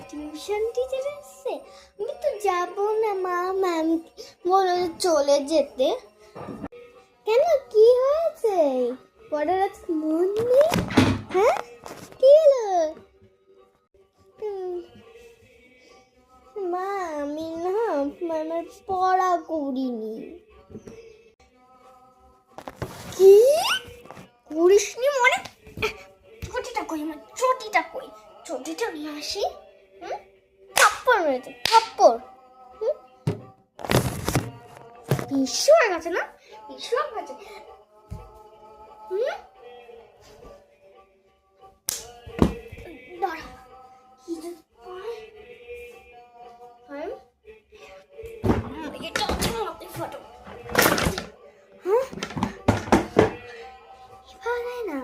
Tuition teacher এসছে, আমি তো যাবো না মা, ম্যাম বলে চলে যেতে। কেন, কি হয়েছে? পড়ার আজকে মন নেই? হ্যাঁ, কি হলো? মা আমি না ম্যামের পড়া করিনি। কি করিসনি মানে? চটিটা কই আমার, চটিটা কই? চটিটা নিয়ে আসি। থাপ্পড় মেরেছে, থাপ্পড়। বিশ্ব হয়ে গেছে না, বিশ্ব হয়ে গেছে। দাঁড়া, কি যে এটা মাথায় ফটো। না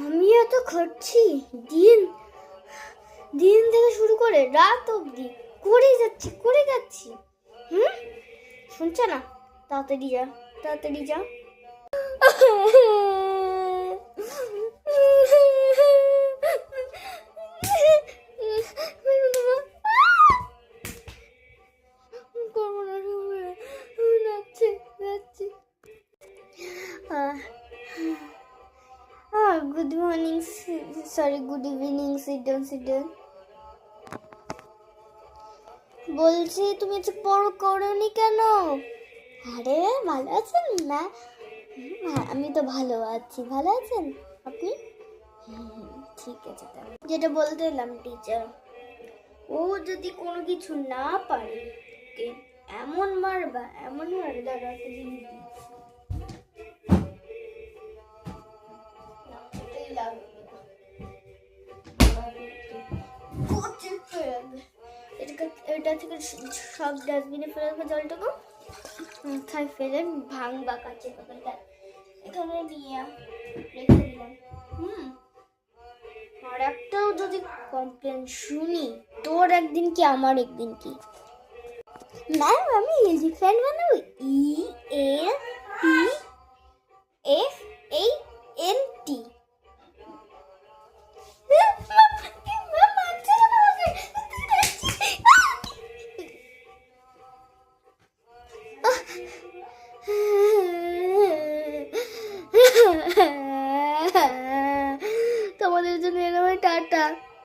আমিও তো খাচ্ছি, দিন দিন থেকে শুরু করে রাত অবধি করে যাচ্ছি। শুনছে না? তাড়াতাড়ি যা, তাড়াতাড়ি যা। Good morning, sorry good evening, sit down. বলছি তুমি আজকে পড়া করোনি কেন? আরে ভালো আছেন না? আমি তো ভালো আছি, ভালো আছেন আপনি? ঠিক আছে, তাহলে যেটা বলতে এলাম টিচার, ও যদি কোনো কিছু না পারে এমন মারবা, এমন মারবে। দাদা এটা থেকে সব ডাস্টবিনে ফেলে দেবো জলটাকে, মাথায় ফেলে ভাঙবা কাছে এখানে নিয়ে রেখে দিলাম। আর একটাও যদি কমপ্লেন শুনি, তোর একদিন কি আমার একদিন কি। ম্যাম আমি এলিফ্যান্ট বানাবো, ELEPHANT। তোমাদের জন্য এলাম, টাটা।